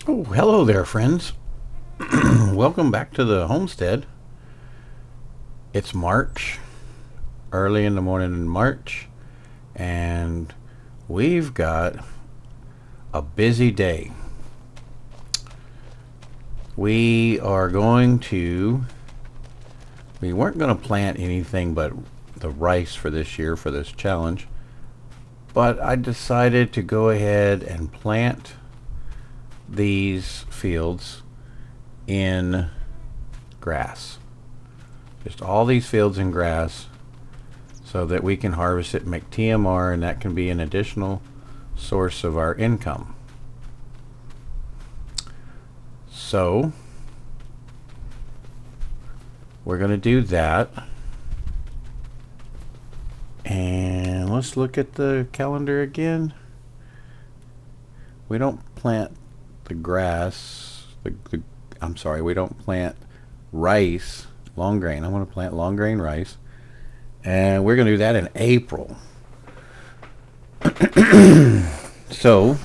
Oh, hello there, friends. Welcome back to the homestead. It's March, early in the morning in March, and we've got a busy day. We weren't going to plant anything but the rice for this year for this challenge, but I decided to go ahead and plant these fields in grass. Just all these fields in grass so that we can harvest it and make TMR, and that can be an additional source of our income. So we're going to do that. And let's look at the calendar again. We don't plant the grass, we don't plant rice, long grain. I want to plant long grain rice, and we're going to do that in April. So,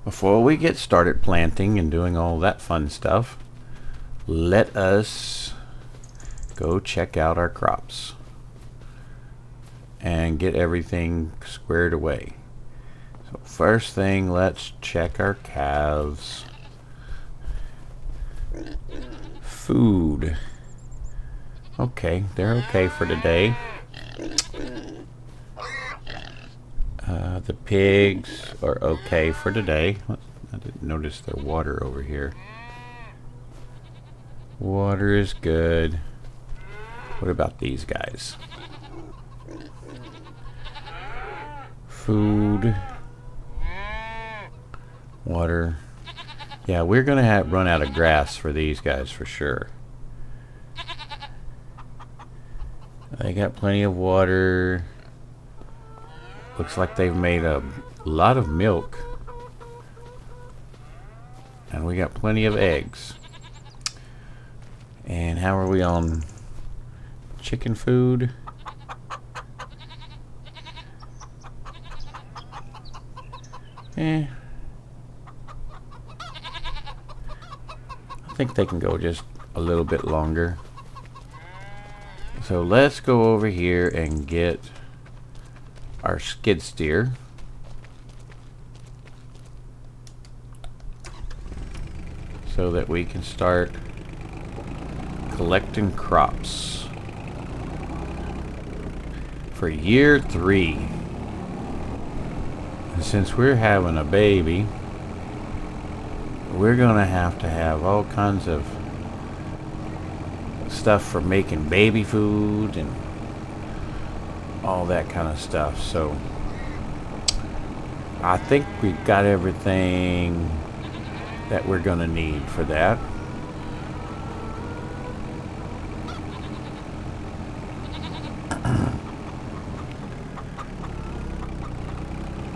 before we get started planting and doing all that fun stuff, let us go check out our crops and get everything squared away. So first thing, let's check our calves. Food. Okay, they're okay for today. The pigs are okay for today. I didn't notice their water over here. Water is good. What about these guys? Food. Water. Yeah, we're gonna run out of grass for these guys for sure. They got plenty of water. Looks like they've made a lot of milk. And we got plenty of eggs. And how are we on chicken food? I think they can go just a little bit longer. So let's go over here and get our skid steer. So that we can start collecting crops for year 3. And since we're having a baby, we're gonna have to have all kinds of stuff for making baby food and all that kind of stuff. So I think we've got everything that we're gonna need for that.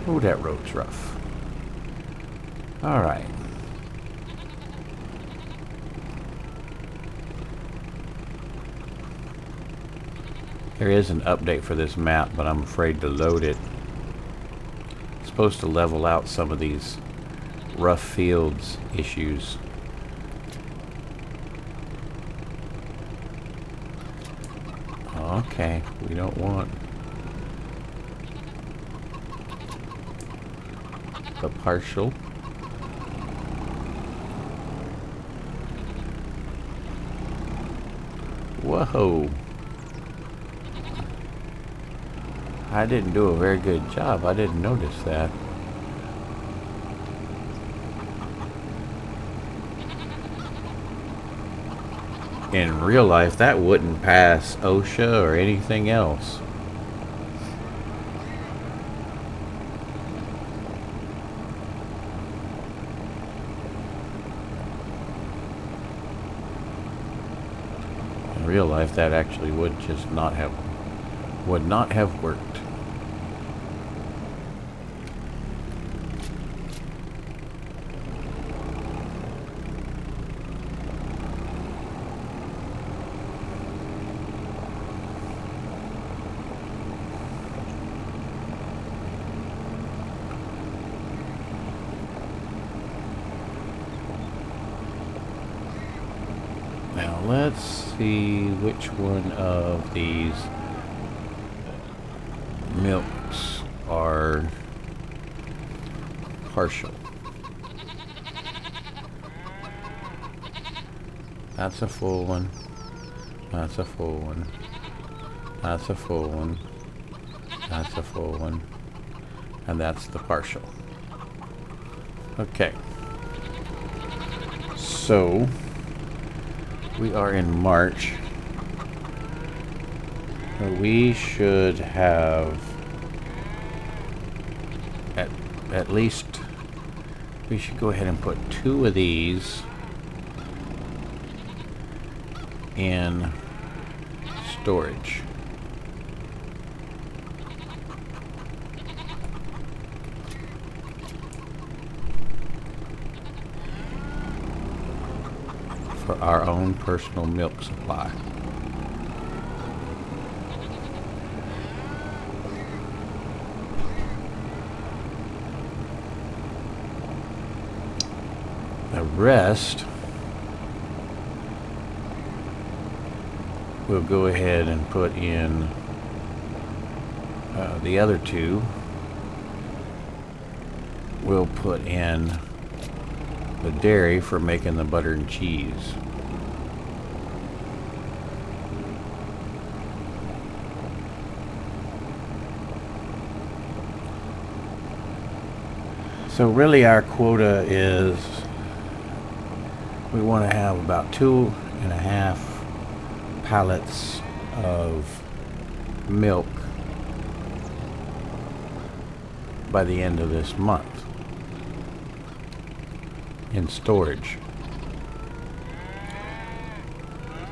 Oh, that road's rough. All right. There is an update for this map, but I'm afraid to load it. It's supposed to level out some of these rough fields issues. Okay, we don't want the partial. Whoa. I didn't do a very good job. I didn't notice that. In real life, that wouldn't pass OSHA or anything else. In real life, that actually would not have worked. Now let's see which one of these milks are partial. That's a full one. That's a full one. That's a full one. That's a full one. And that's the partial. Okay. So, we are in March. We should have at least, we should go ahead and put 2 of these in storage. For our own personal milk supply. The rest we'll go ahead and put in the other 2. We'll put in the dairy for making the butter and cheese. So really our quota is we want to have about 2.5 pallets of milk by the end of this month in storage.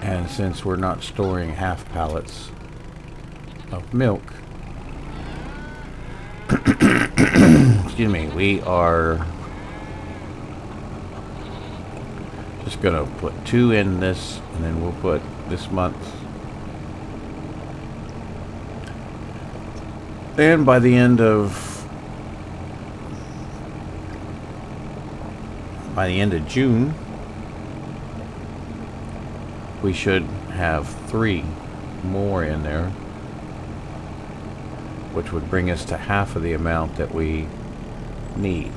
And since we're not storing half pallets of milk, excuse me, we are just gonna put 2 in this, and then we'll put this month. And by the end of June, we should have 3 more in there, which would bring us to half of the amount that we need.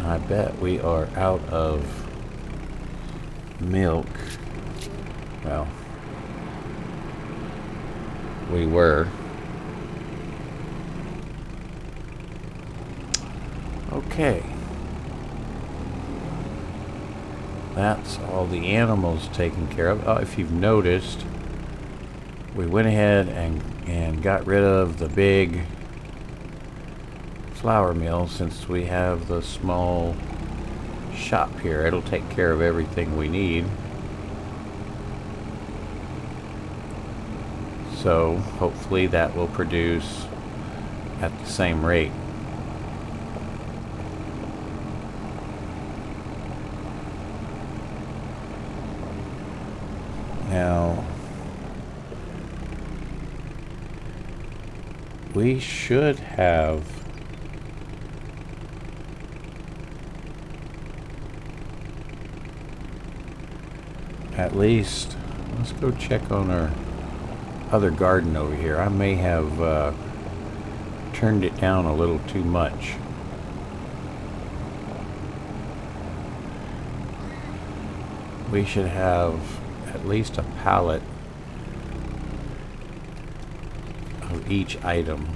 I bet we are out of milk. Well, we were. Okay. That's all the animals taken care of. If you've noticed, we went ahead and got rid of the big flour mill since we have the small shop here. It'll take care of everything we need. So hopefully that will produce at the same rate. Now we should have at least, let's go check on our other garden over here. I may have turned it down a little too much. We should have at least a pallet of each item.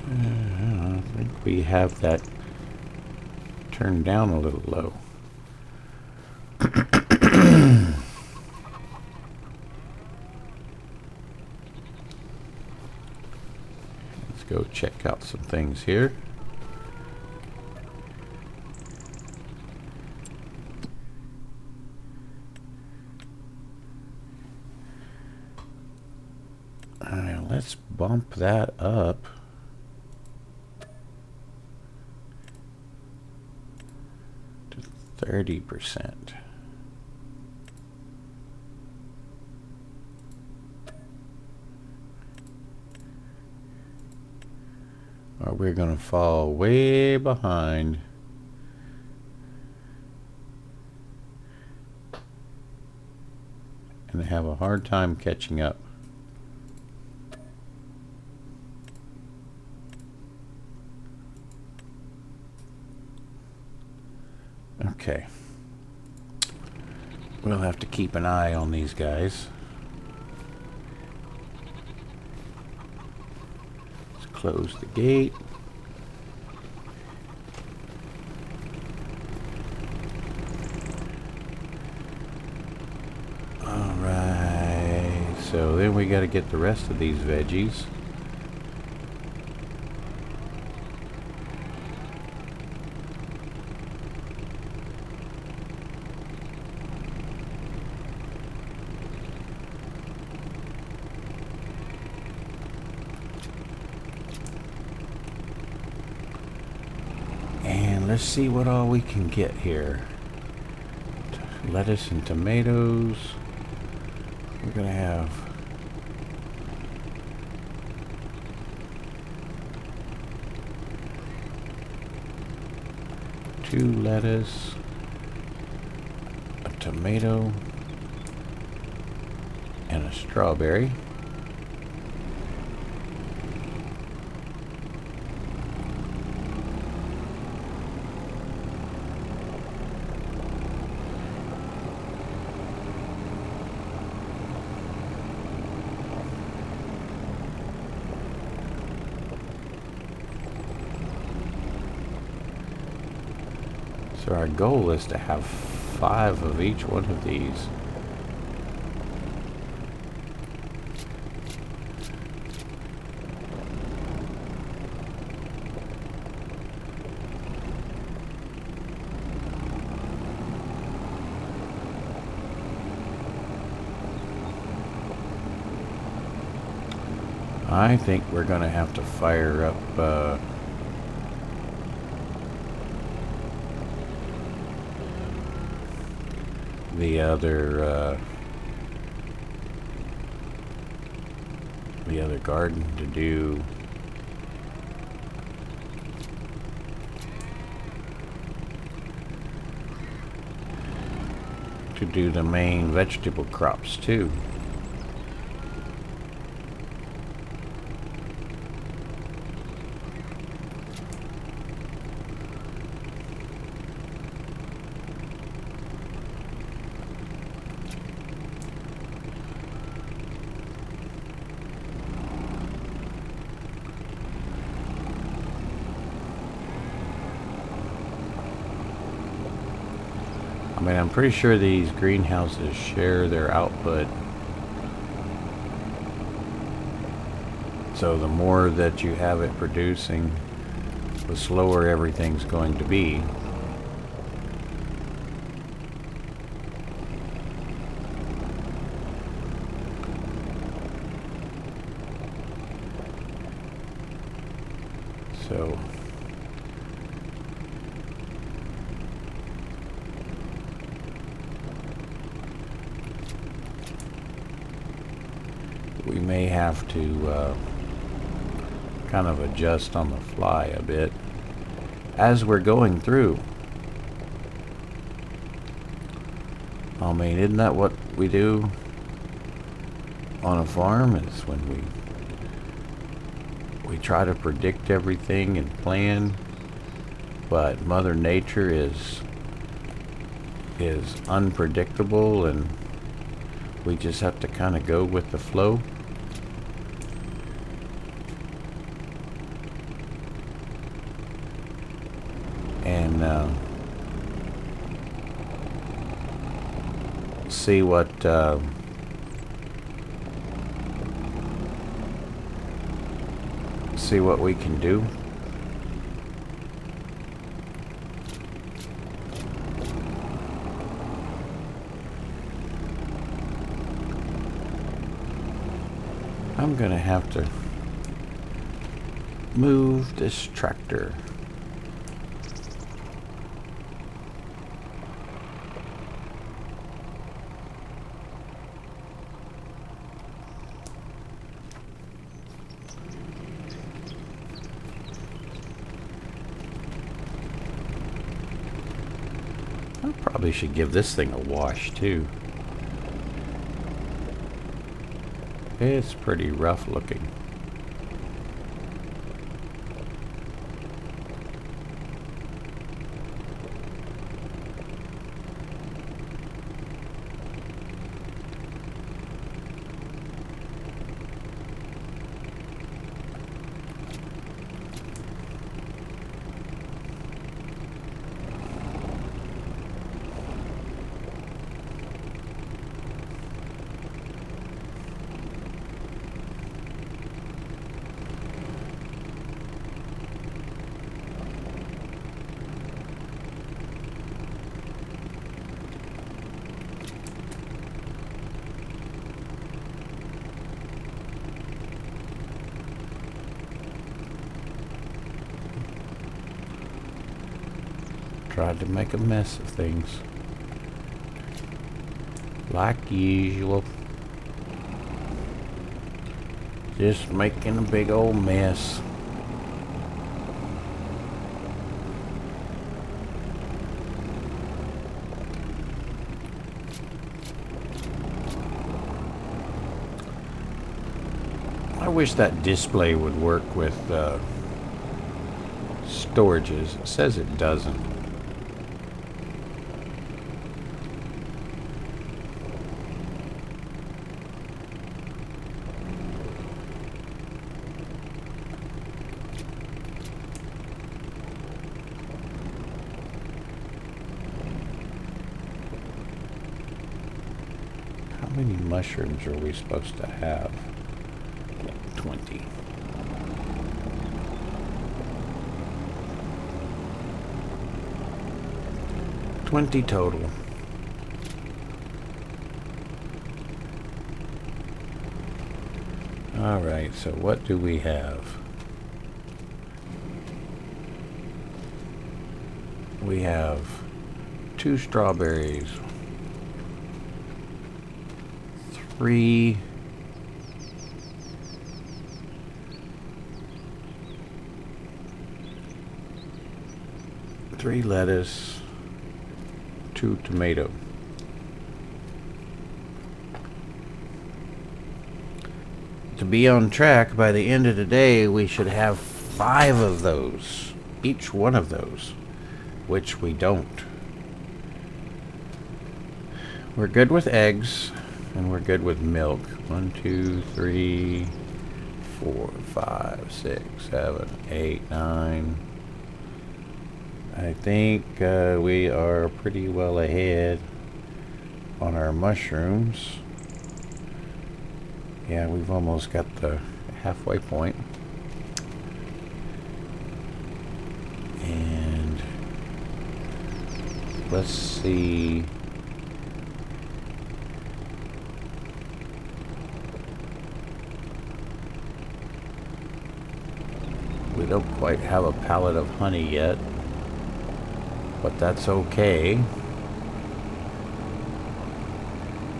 I think we have that turned down a little low. Let's go check out some things here. bump that up to 30%. Or we're going to fall way behind. And have a hard time catching up. Okay. We'll have to keep an eye on these guys. Let's close the gate. Alright, so then we got to get the rest of these veggies. And let's see what all we can get here. Lettuce and tomatoes. We're gonna have two lettuce, a tomato, and a strawberry. So our goal is to have 5 of each one of these. I think we're going to have to fire up the other garden to do the main vegetable crops too. I mean, I'm pretty sure these greenhouses share their output. So the more that you have it producing, the slower everything's going to be. So we may have to kind of adjust on the fly a bit as we're going through. I mean, isn't that what we do on a farm? Is when we try to predict everything and plan, but Mother Nature is unpredictable, and we just have to kind of go with the flow. And see what we can do. I'm gonna have to move this tractor. I probably should give this thing a wash too. It's pretty rough looking. Tried to make a mess of things. Like usual. Just making a big old mess. I wish that display would work with storages. It says it doesn't. How many mushrooms are we supposed to have? 20. Total. All right, so what do we have? We have 2 strawberries, 3 lettuce, 2 tomato. To be on track, by the end of the day, we should have 5 of those, each one of those, which we don't. We're good with eggs, and we're good with milk. 1, 2, 3, 4, 5, 6, 7, 8, 9. I think we are pretty well ahead on our mushrooms. Yeah, we've almost got the halfway point. And let's see. We don't quite have a pallet of honey yet, but that's okay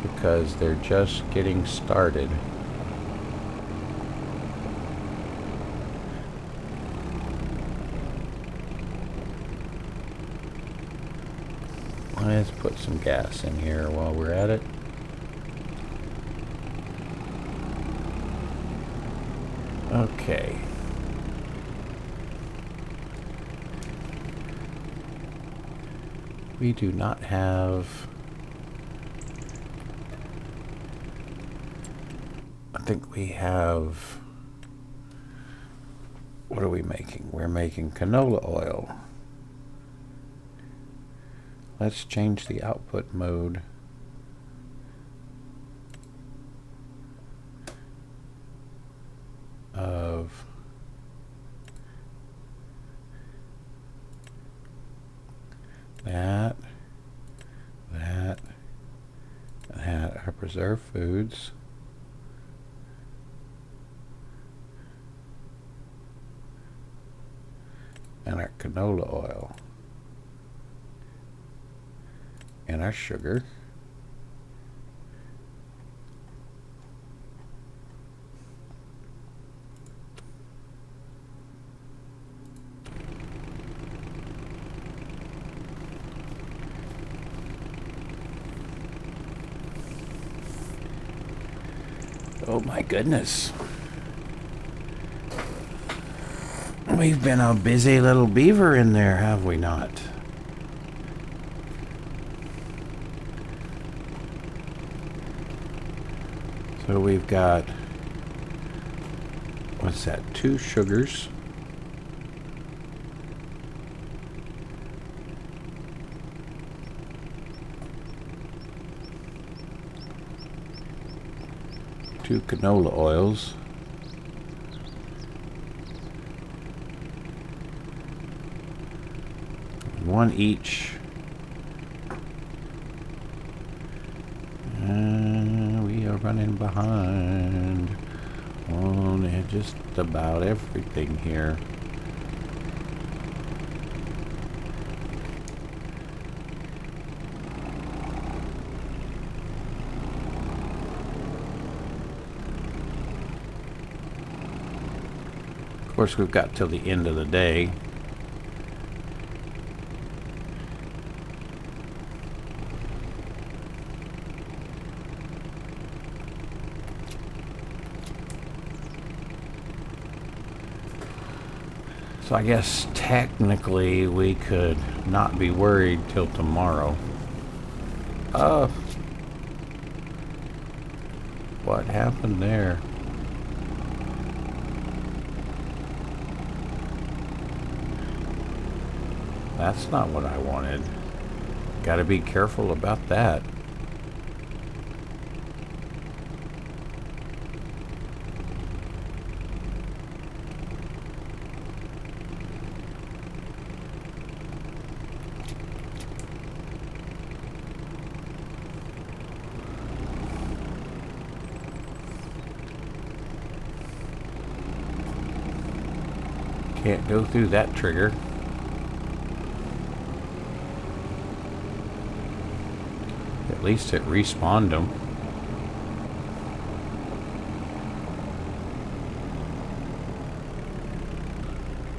because they're just getting started. Let's put some gas in here while we're at it. Okay. We do not have... I think we have... What are we making? We're making canola oil. Let's change the output mode. Of that, our preserved foods. canola oil and our sugar. Oh my goodness. We've been a busy little beaver in there, have we not? So we've got, what's that, 2 sugars. Two canola oils. One each. We are running behind on just about everything here. Of course, we've got till the end of the day. So I guess technically we could not be worried till tomorrow. What happened there? That's not what I wanted. Gotta be careful about that. Can't go through that trigger. At least it respawned them.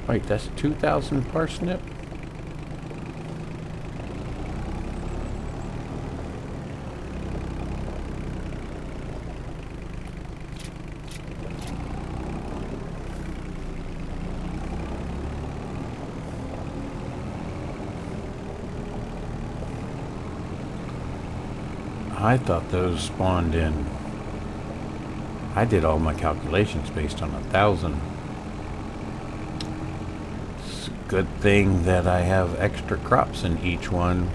Wait, that's 2,000 parsnip? I thought those spawned in. I did all my calculations based on 1,000. It's a good thing that I have extra crops in each one.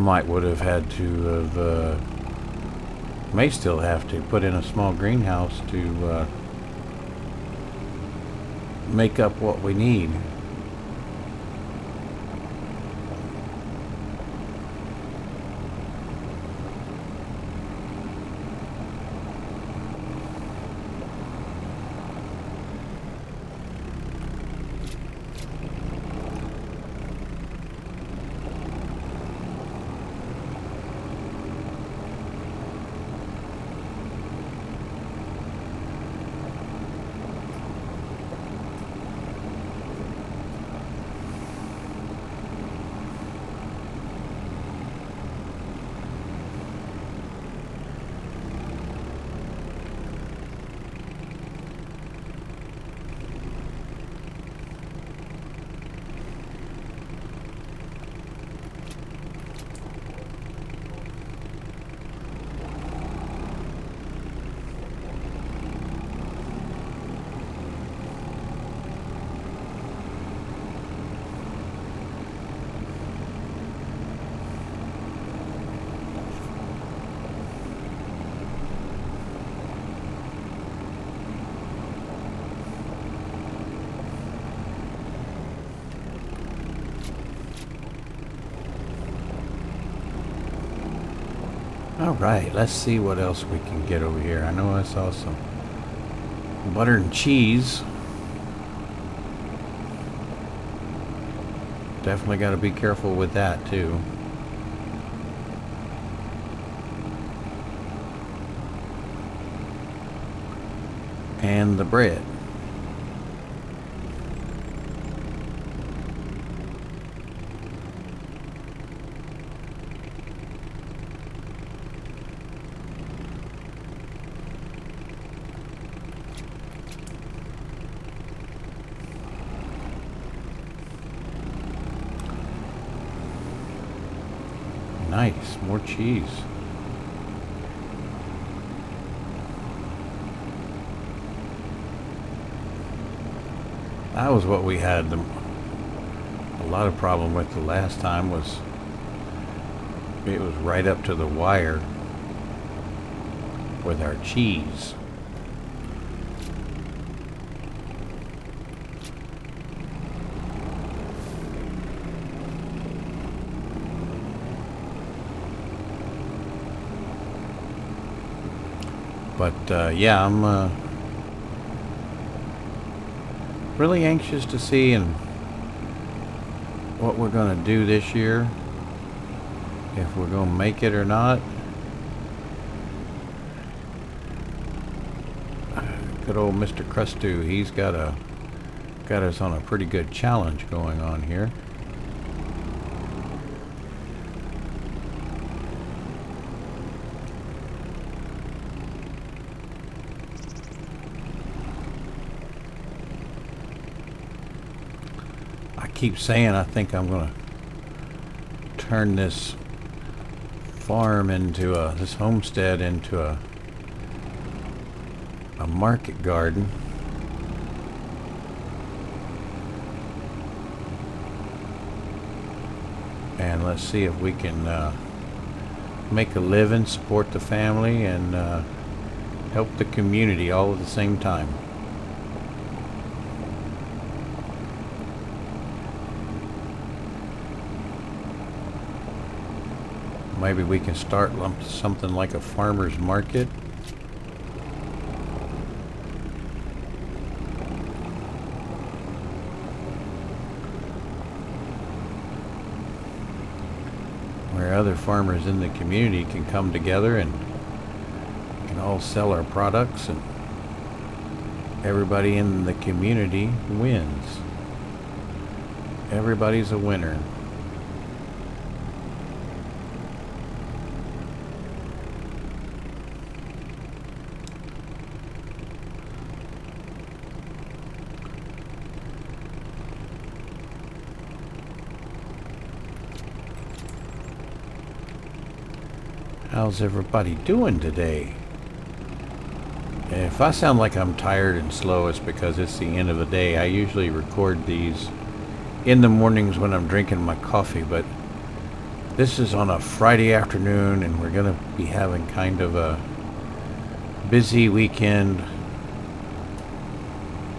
I would have had to have, may still have to put in a small greenhouse to make up what we need. All right, let's see what else we can get over here. I know I saw some butter and cheese. Definitely got to be careful with that too. And the bread. Nice, more cheese. That was what we had a lot of problem with the last time. Was it was right up to the wire with our cheese. But yeah, I'm really anxious to see and what we're going to do this year, if we're going to make it or not. Good old Mr. Crustu, he's got us on a pretty good challenge going on here. I keep saying I think I'm going to turn this farm into this homestead into a market garden. And let's see if we can make a living, support the family, and help the community all at the same time. Maybe we can start something like a farmer's market. Where other farmers in the community can come together and can all sell our products, and everybody in the community wins. Everybody's a winner. How's everybody doing today? And if I sound like I'm tired and slow, it's because it's the end of the day. I usually record these in the mornings when I'm drinking my coffee, but this is on a Friday afternoon, and we're going to be having kind of a busy weekend.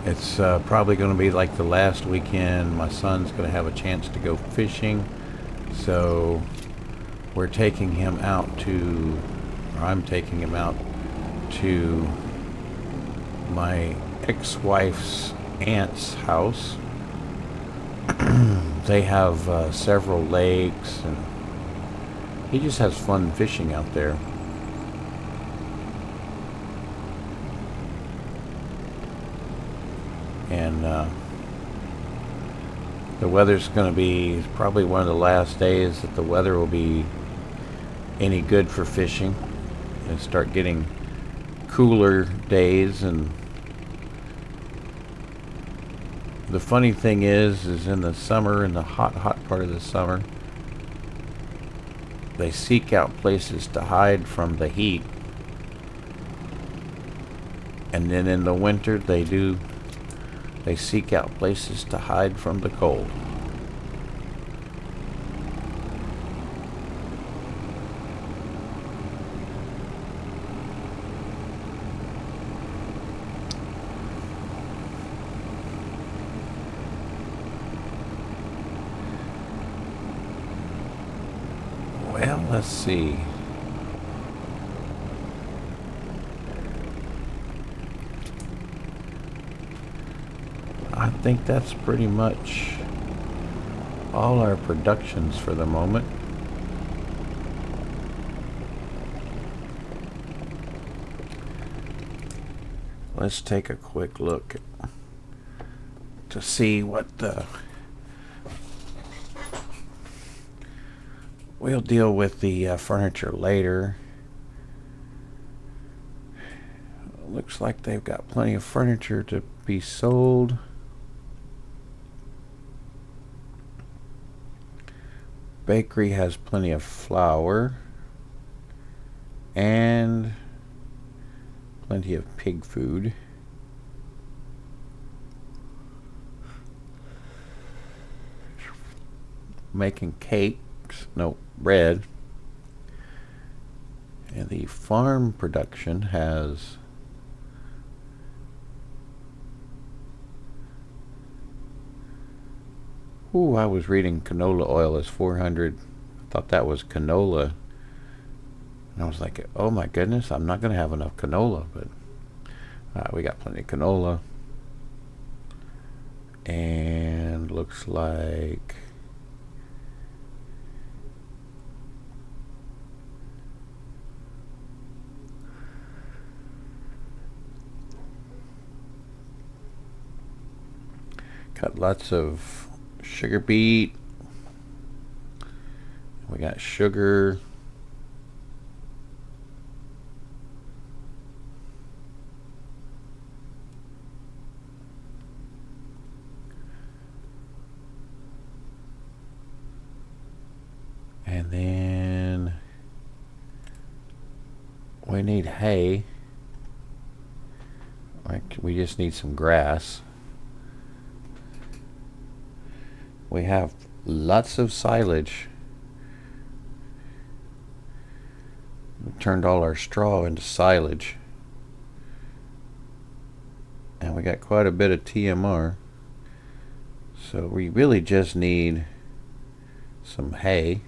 It's probably going to be like the last weekend. My son's going to have a chance to go fishing, so we're taking him out to, or I'm taking him out to my ex-wife's aunt's house. They have several lakes, and he just has fun fishing out there. And the weather's going to be probably one of the last days that the weather will be any good for fishing. And start getting cooler days. And the funny thing is in the summer, in the hot part of the summer, they seek out places to hide from the heat, and then in the winter they seek out places to hide from the cold. Well, let's see. think that's pretty much all our productions for the moment. Let's take a quick look to see what the... We'll deal with the furniture later. Looks like they've got plenty of furniture to be sold. Bakery has plenty of flour and plenty of pig food. Making cakes, no, bread. And the farm production has I was reading canola oil is 400. I thought that was canola. And I was like, oh my goodness, I'm not going to have enough canola. But we got plenty of canola. And looks like got lots of sugar beet. We got sugar. And then we need hay. We just need some grass. We have lots of silage. We turned all our straw into silage. And we got quite a bit of TMR. So we really just need some hay.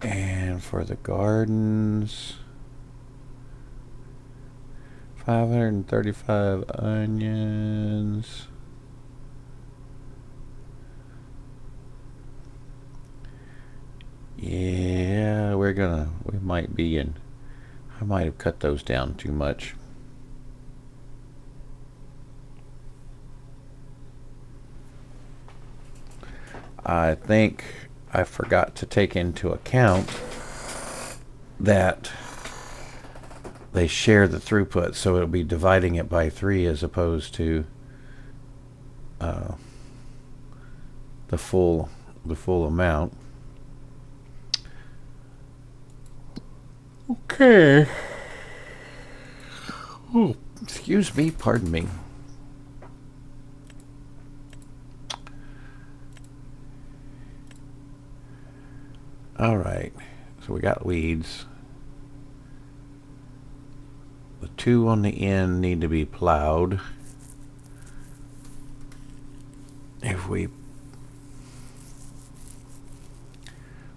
And for the gardens, 535 onions. Yeah, we might be in, I might have cut those down too much. I think I forgot to take into account that they share the throughput, so it'll be dividing it by 3 as opposed to the full amount. Okay. Oh, excuse me, pardon me. All right, so we got weeds. The 2 on the end need to be plowed. If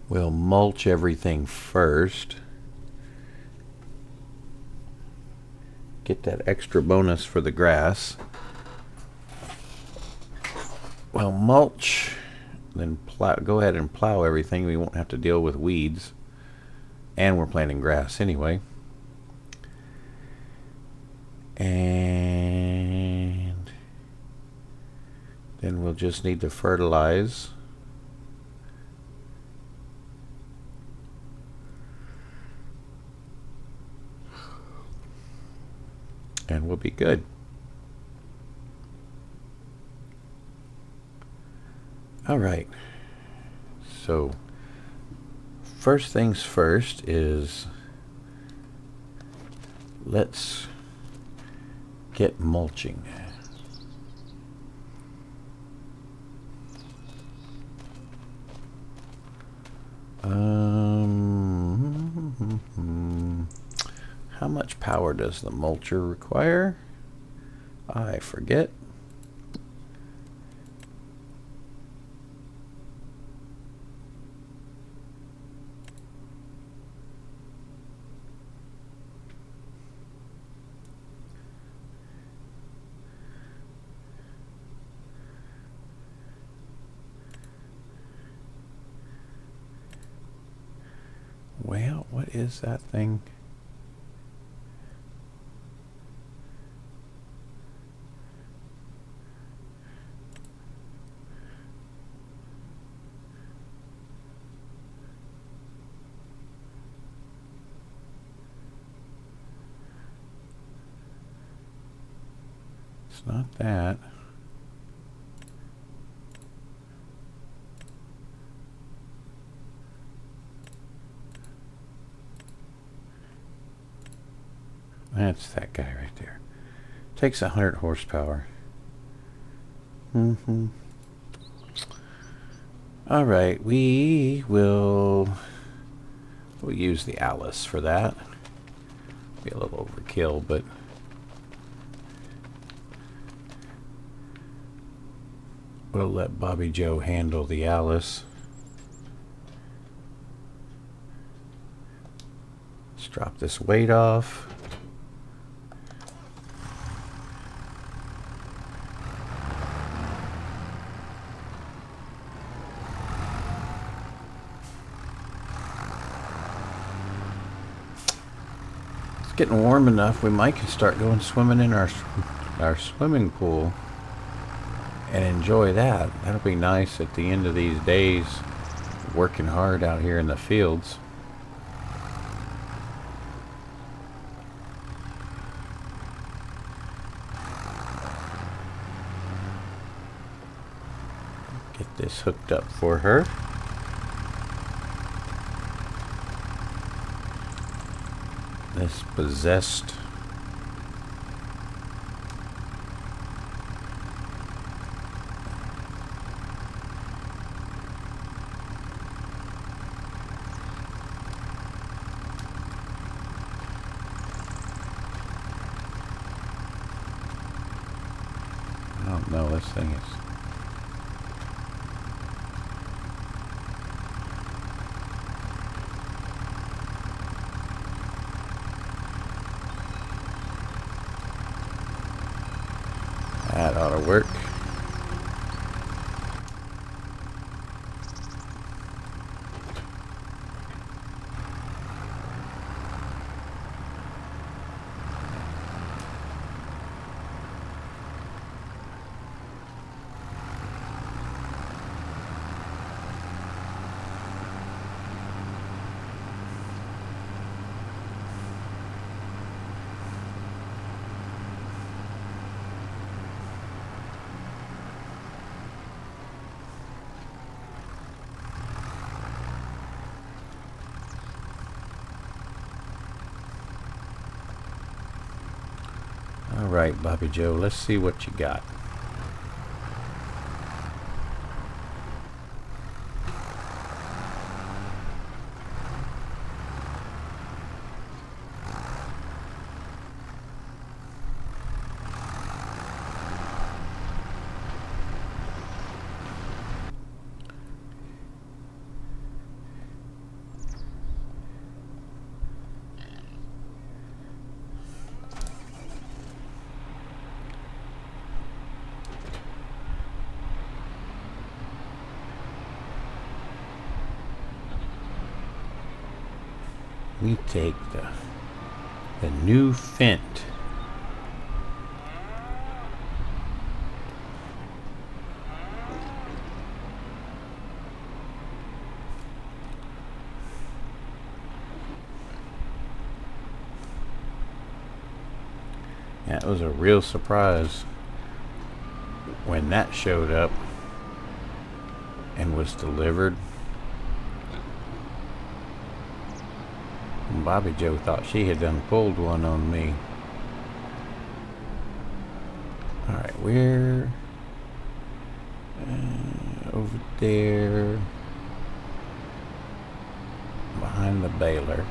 we'll mulch everything first. Get that extra bonus for the grass. Well, mulch, then go ahead and plow everything. We won't have to deal with weeds. And we're planting grass anyway. And then we'll just need to fertilize. And we'll be good. All right. So first things first is let's get mulching. How much power does the mulcher require? I forget. What is that thing? It's not that. That's that guy right there. Takes 100 horsepower. All right, we'll use the Alice for that. Be a little overkill, but we'll let Bobbie Jo handle the Alice. Let's drop this weight off. Getting warm enough, we might start going swimming in our swimming pool and enjoy that. That'll be nice at the end of these days, working hard out here in the fields. Get this hooked up for her. This possessed I don't know, this thing is that ought to work. All right, Bobbie Jo, let's see what you got. We take the new Fent. That was a real surprise when that showed up and was delivered. Bobbie Jo thought she had done pulled one on me. Alright, we're over there behind the baler.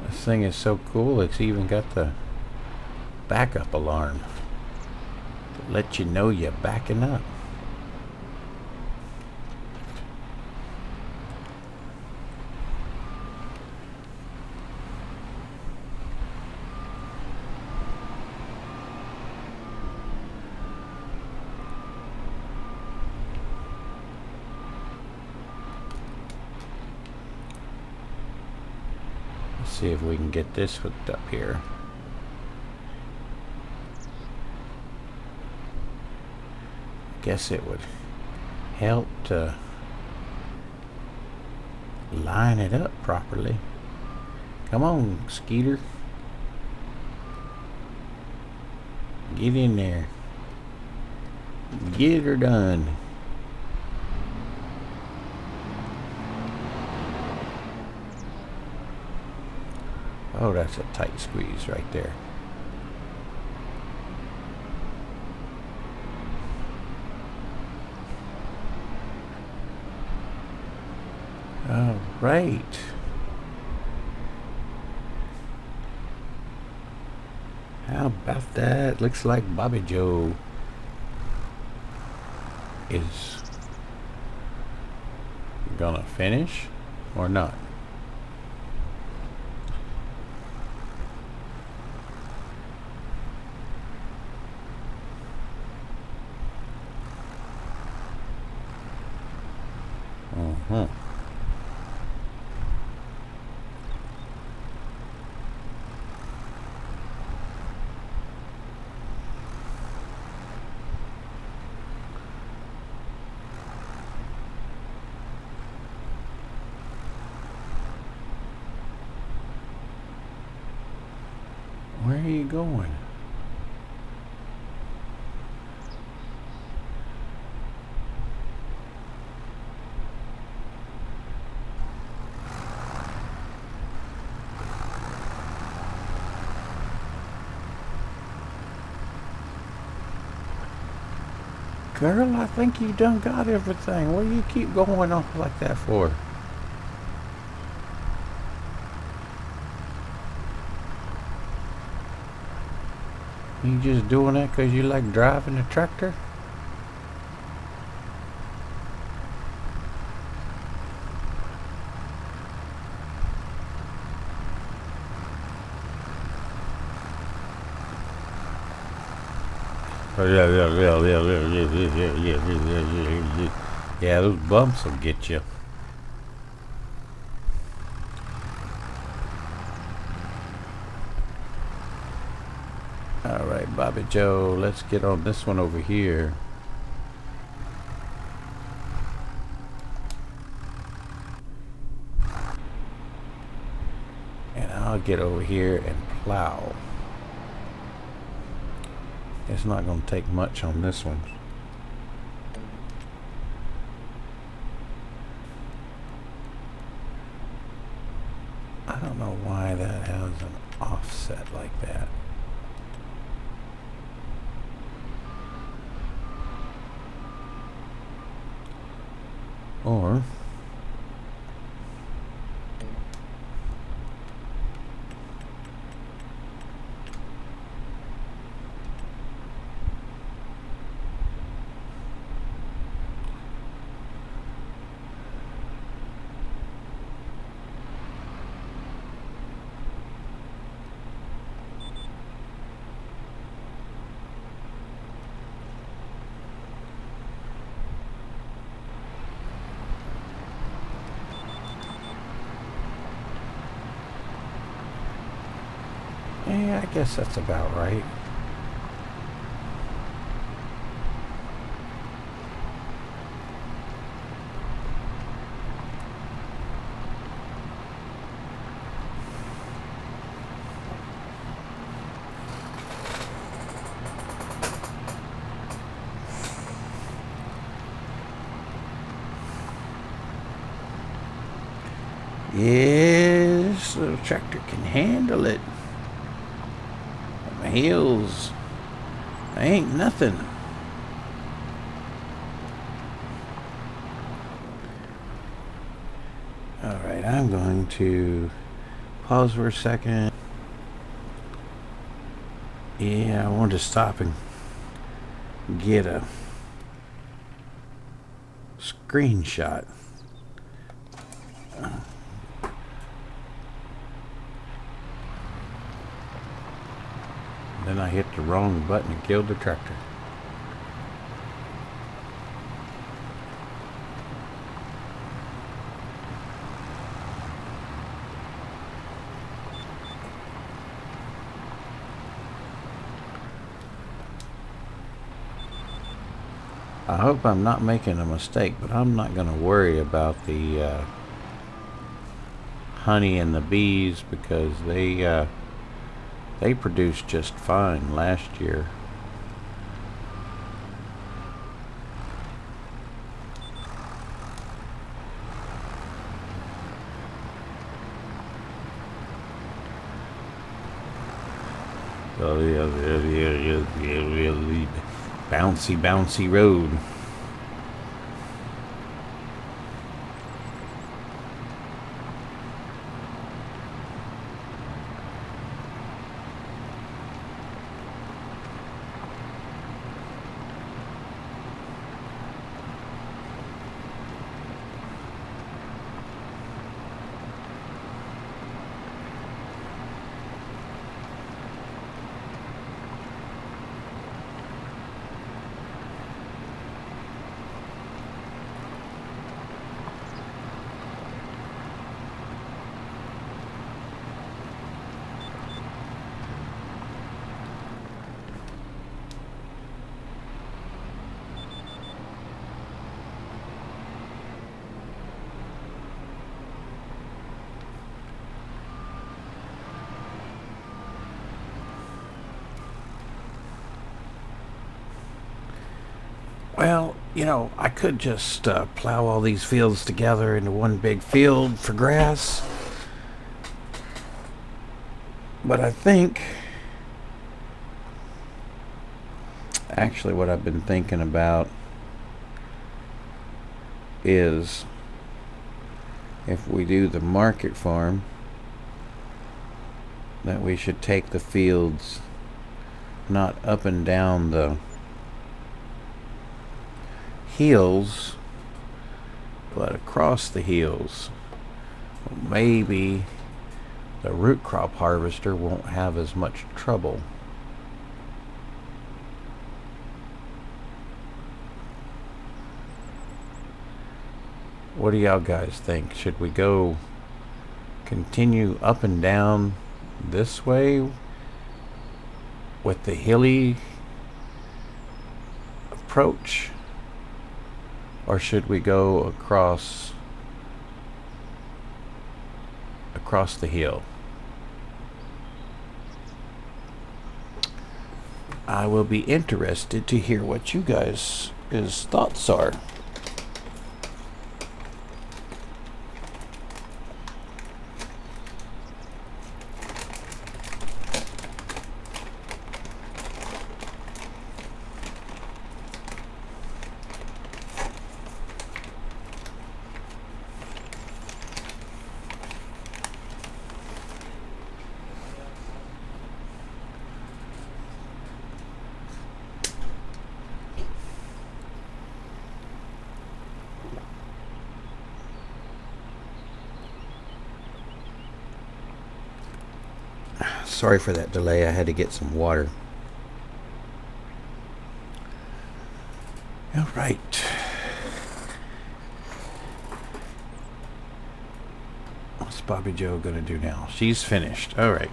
This thing is so cool, it's even got the backup alarm to let you know you're backing up. see if we can get this hooked up here. Guess it would help to line it up properly. Come on, Skeeter. Get in there. Get her done. Oh, that's a tight squeeze right there. All right. How about that? Looks like Bobbie Jo is gonna finish or not. Where are you going? Girl, I think you done got everything. What do you keep going off like that for? You just doing that because you like driving a tractor? Yeah, those bumps will get you. All right, Bobbie Jo, let's get on this one over here. And I'll get over here and plow. It's not going to take much on this one. I don't know why that has an offset like that. Or yeah, I guess that's about right. Yes, the tractor can handle it. The hills, ain't nothing. All right, I'm going to pause for a second. Yeah, I want to stop and get a screenshot. Then I hit the wrong button and killed the tractor. I hope I'm not making a mistake, but I'm not going to worry about the honey and the bees because they produced just fine last year. Bouncy, bouncy road. Well, you know, I could just plow all these fields together into one big field for grass. But I think, actually, what I've been thinking about is if we do the market farm, that we should take the fields not up and down the hills, but across the hills. Maybe the root crop harvester won't have as much trouble. What do y'all guys think? Should we go continue up and down this way with the hilly approach? Or should we go across the hill? I will be interested to hear what you guys' thoughts are. Sorry for that delay. I had to get some water. All right. What's Bobbie Jo gonna do now? She's finished. All right.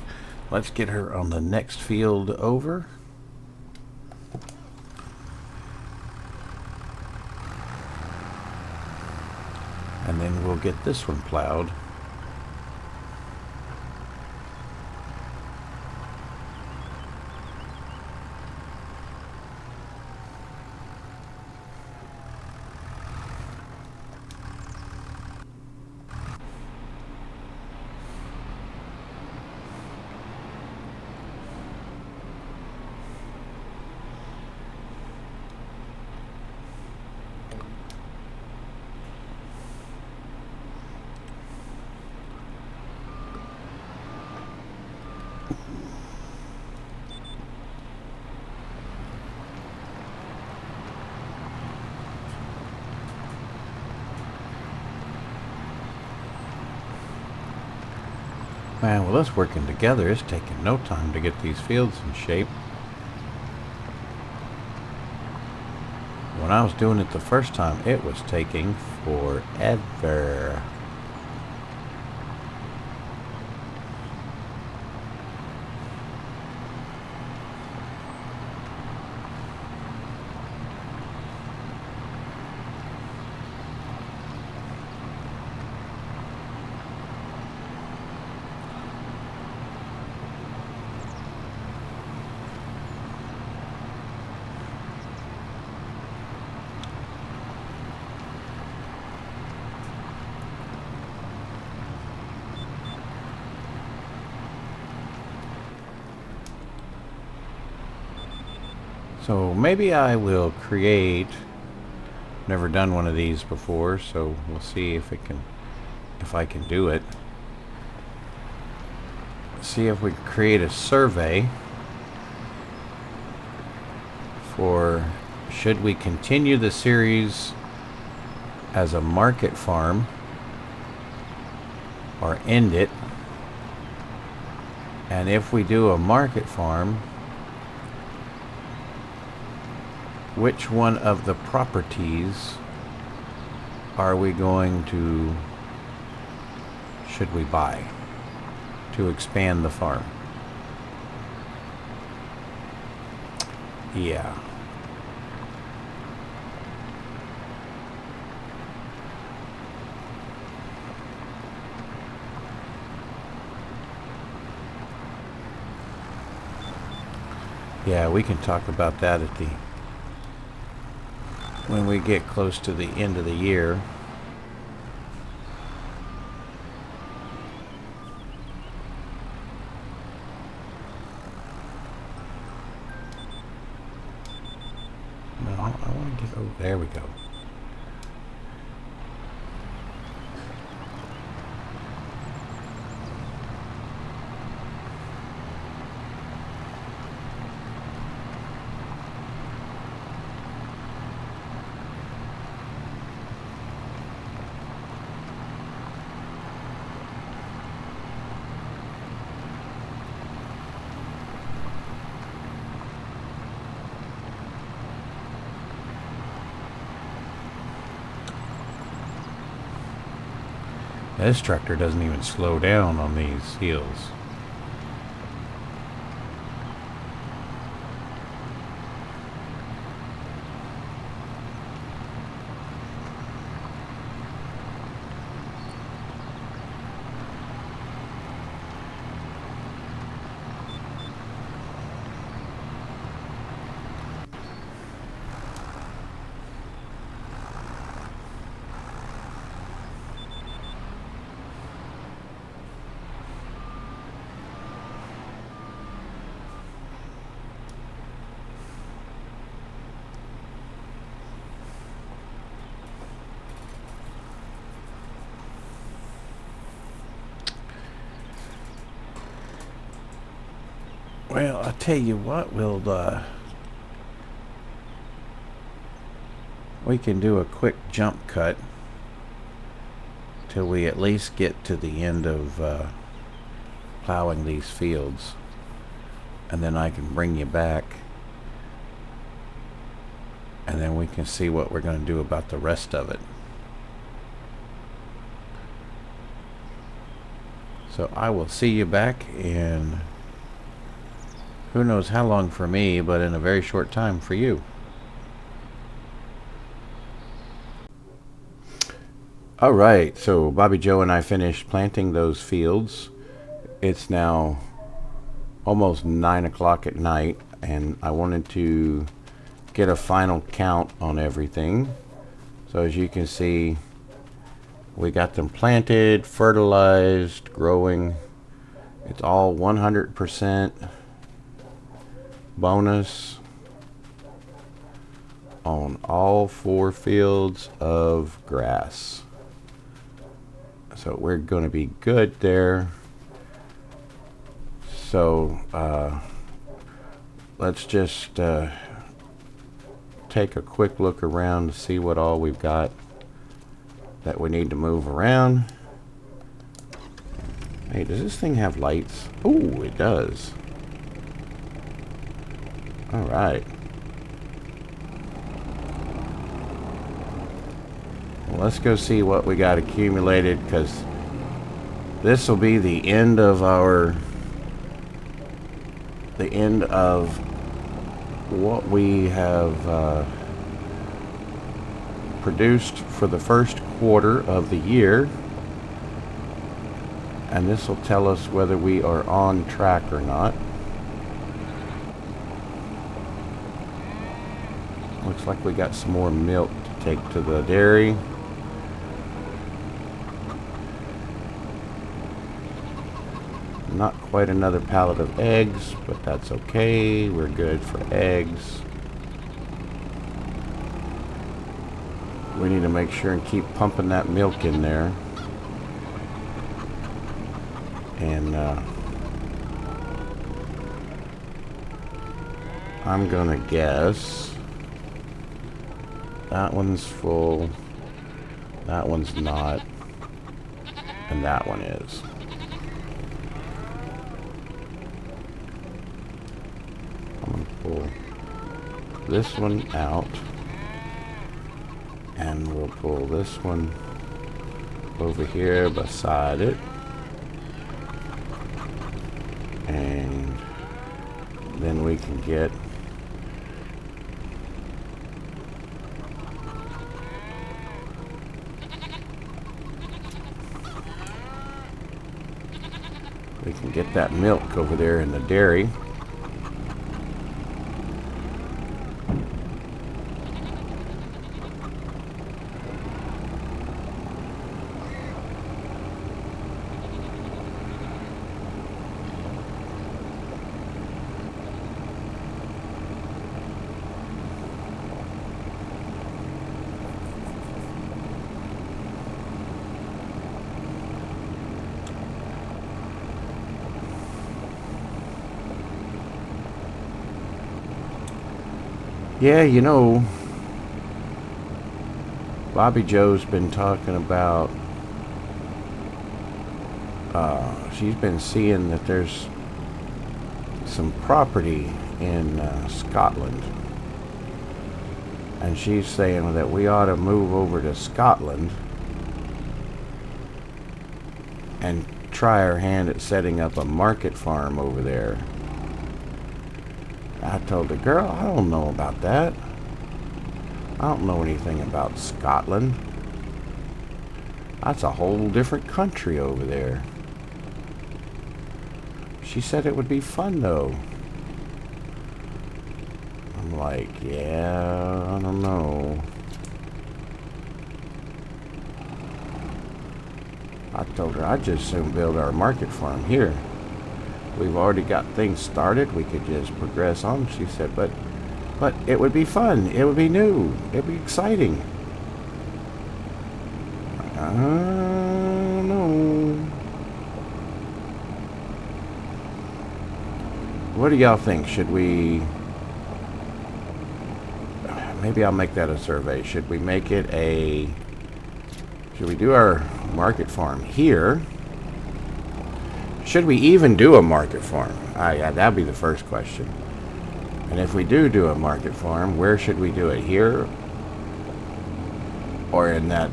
Let's get her on the next field over. And then we'll get this one plowed. Man, well, us working together is taking no time to get these fields in shape. When I was doing it the first time, it was taking forever. So maybe I will create, never done one of these before, so we'll see if I can do it. See if we can create a survey for should we continue the series as a market farm or end it. And if we do a market farm, which one of the properties are we going to, should we buy to expand the farm? Yeah. Yeah, we can talk about that at when we get close to the end of the year. No, I want to get, oh, there we go. This tractor doesn't even slow down on these hills. Well, I'll tell you what, we can do a quick jump cut till we at least get to the end of plowing these fields, and then I can bring you back, and then we can see what we're going to do about the rest of it. So I will see you back in who knows how long for me, but in a very short time for you. All right, so Bobbie Jo and I finished planting those fields. It's now almost 9 o'clock at night, and I wanted to get a final count on everything. So as you can see, we got them planted, fertilized, growing. It's all 100% bonus on all 4 fields of grass. So we're going to be good there. So let's just take a quick look around to see what all we've got that we need to move around. Hey, does this thing have lights? Oh, it does. All right. Well, let's go see what we got accumulated, because this will be the end of what we have produced for the first quarter of the year, and this will tell us whether we are on track or not. Looks like we got some more milk to take to the dairy. Not quite another pallet of eggs, but that's okay. We're good for eggs. we need to make sure and keep pumping that milk in there. And I'm gonna guess that one's full, that one's not, and that one is. I'm gonna pull this one out, and we'll pull this one over here beside it, and then we can get that milk over there in the dairy. Yeah, you know, Bobbie Jo's been talking about, she's been seeing that there's some property in Scotland. And she's saying that we ought to move over to Scotland and try our hand at setting up a market farm over there. I told the girl, I don't know about that. I don't know anything about Scotland. That's a whole different country over there. She said it would be fun though. I'm like, yeah, I don't know. I told her I'd just soon build our market farm here. We've already got things started. We could just progress on. She said, but it would be fun. It would be new. It'd be exciting. I don't know. What do y'all think? Should we... Maybe I'll make that a survey. Should we make it a... Should we do our market farm here? Should we even do a market farm? Yeah, that'd be the first question. And if we do a market farm, where should we do it? Here? Or in that,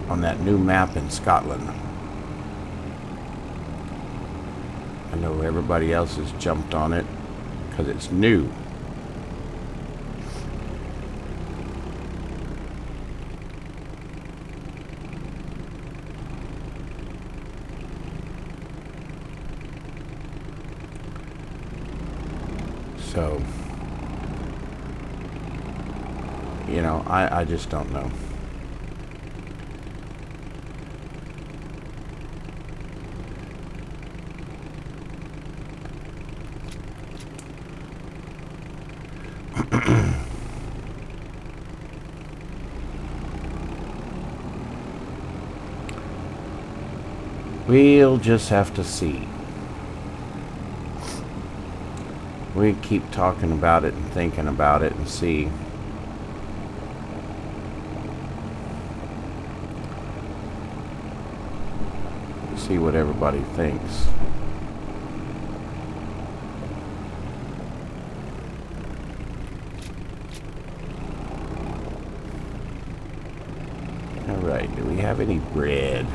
on that new map in Scotland? I know everybody else has jumped on it because it's new. So, you know, I just don't know. We'll just have to see. We keep talking about it and thinking about it and see. See what everybody thinks. Alright, do we have any bread?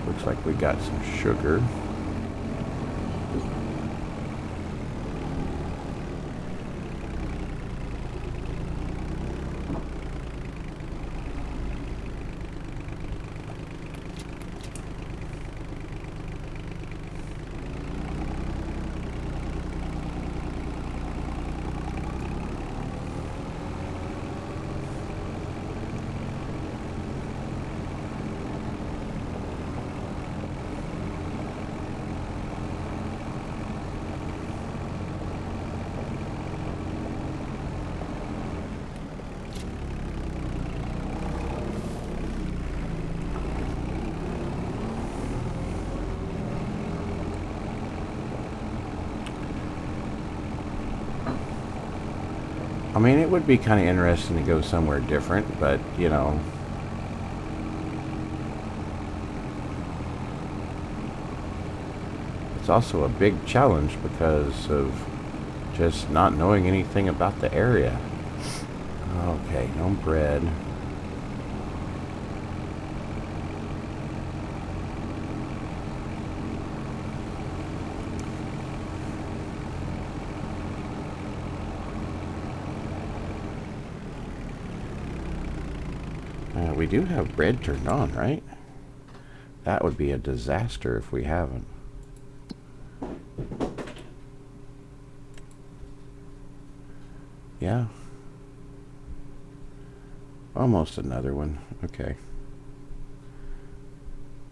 Looks like we got some sugar. I mean, it would be kind of interesting to go somewhere different, but, you know, it's also a big challenge because of just not knowing anything about the area. Okay, no bread. We do have bread turned on, right? That would be a disaster if we haven't. Yeah. Almost another one. Okay.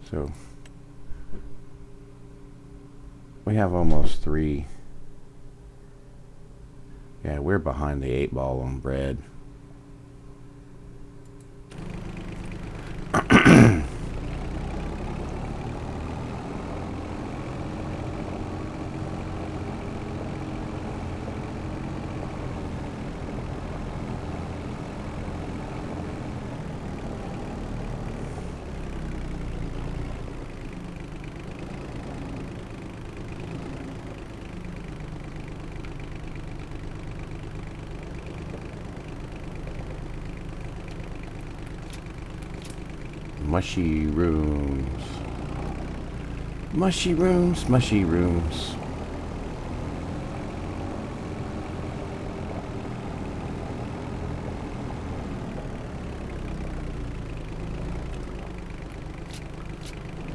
So we have almost 3. Yeah, we're behind the 8 ball on bread. Mushrooms. Mushrooms, mushrooms.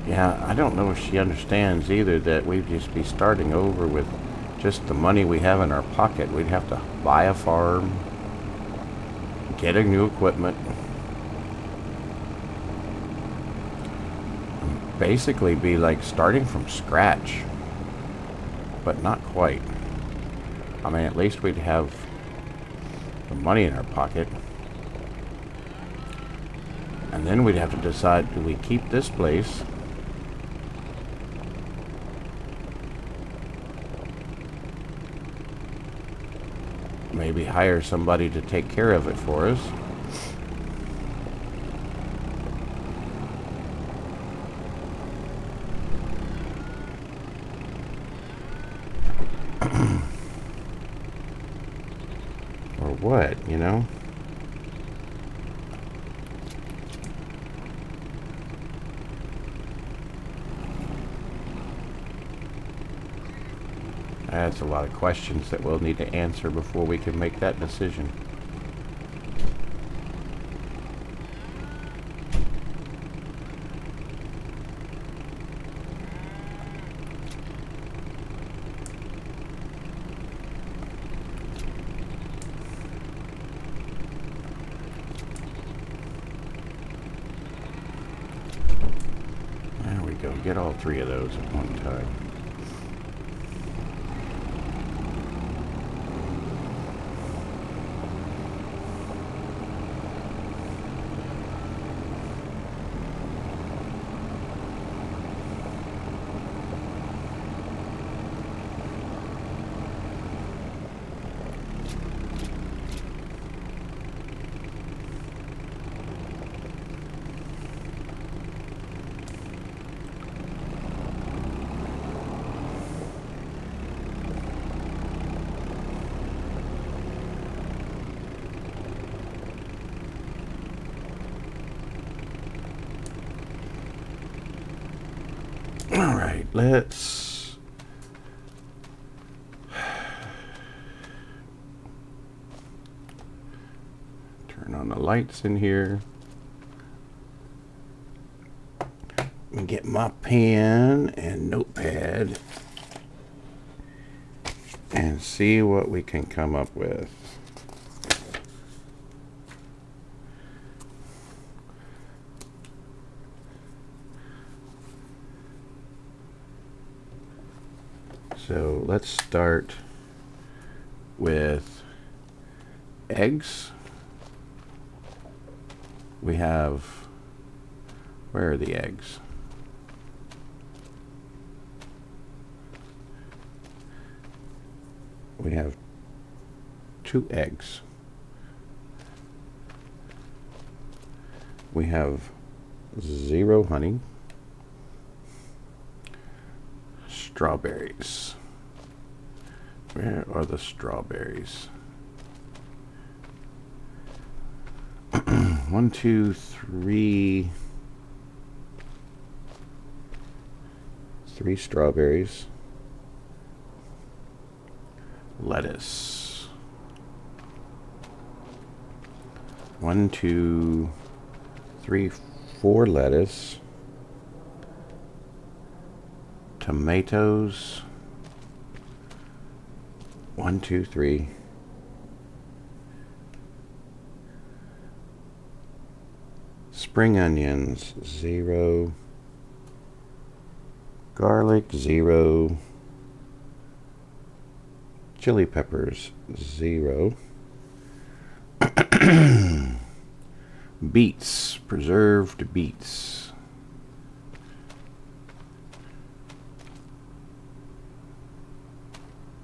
Yeah, I don't know if she understands either that we'd just be starting over with just the money we have in our pocket. We'd have to buy a farm, get a new equipment, basically be like starting from scratch, but not quite. I mean, at least we'd have the money in our pocket, and then we'd have to decide, do we keep this place maybe hire somebody to take care of it for us, or what, you know? That's a lot of questions that we'll need to answer before we can make that decision. There we go. Get all 3 of those at one time. All right, let's turn on the lights in here. And get my pen and notepad and see what we can come up with. So let's start with eggs. We have, where are the eggs? We have 2 eggs. We have 0 honey. Strawberries. Where are the strawberries? 1, 2, 3. 3 strawberries. Lettuce. 1, 2, 3, 4 lettuce. Tomatoes. 1, 2, 3. Spring onions, 0. Garlic, 0. Chili peppers, 0. Beets, preserved beets.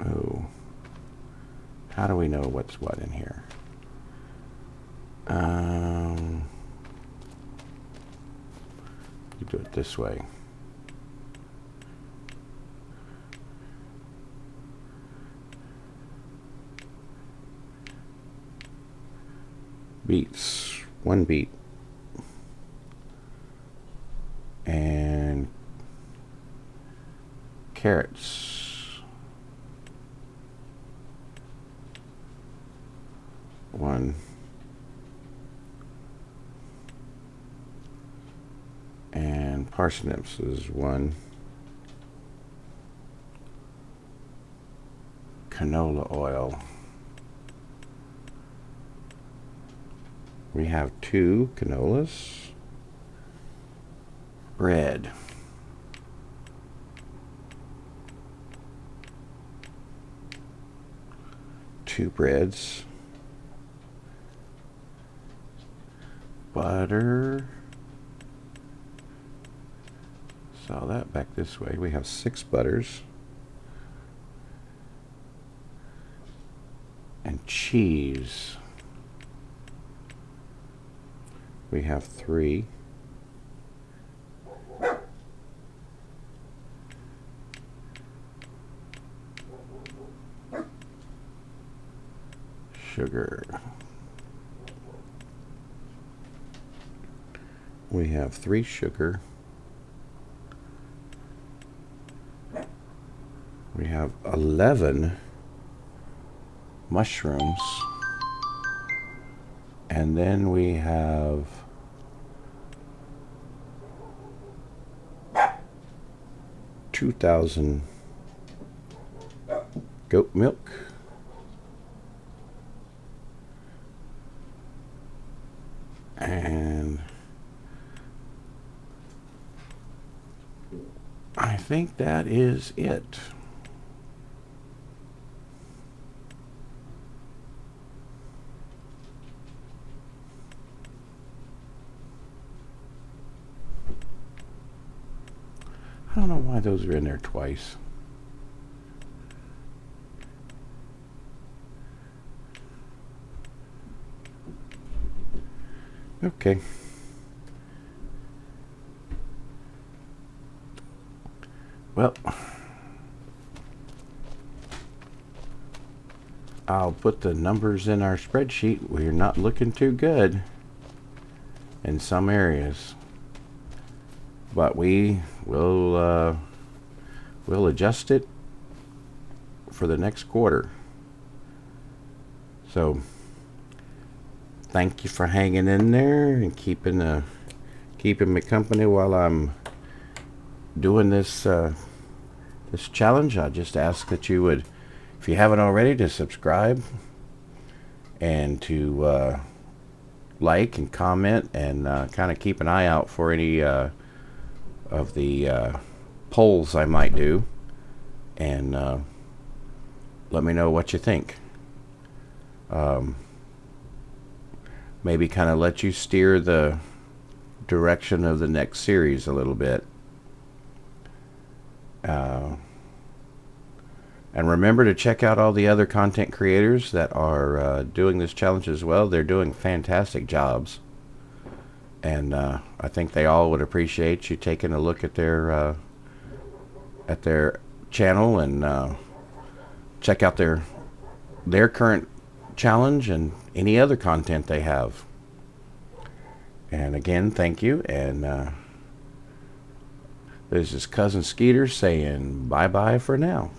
Oh, how do we know what's what in here? You do it this way. Beets, 1 beet. And carrots, 1. And parsnips is 1. Canola oil. We have 2 canolas. Bread. Two breads. Butter. Saw that back this way. We have 6 butters. And cheese. We have 3. Sugar. We have 3 sugar. We have 11 mushrooms. And then we have 2,000 goat milk. And I think that is it. I don't know why those are in there twice. Okay. Well, I'll put the numbers in our spreadsheet. We're not looking too good in some areas, but we will we'll adjust it for the next quarter. So thank you for hanging in there and keeping me company while I'm doing this this challenge. I just ask that you would, if you haven't already, to subscribe and to like and comment and kind of keep an eye out for any of the polls I might do, and let me know what you think. Maybe kind of let you steer the direction of the next series a little bit. And remember to check out all the other content creators that are doing this challenge as well. They're doing fantastic jobs. And I think they all would appreciate you taking a look at their channel and check out their current challenge and any other content they have. And again, thank you. And this is Cousin Skeeter saying bye-bye for now.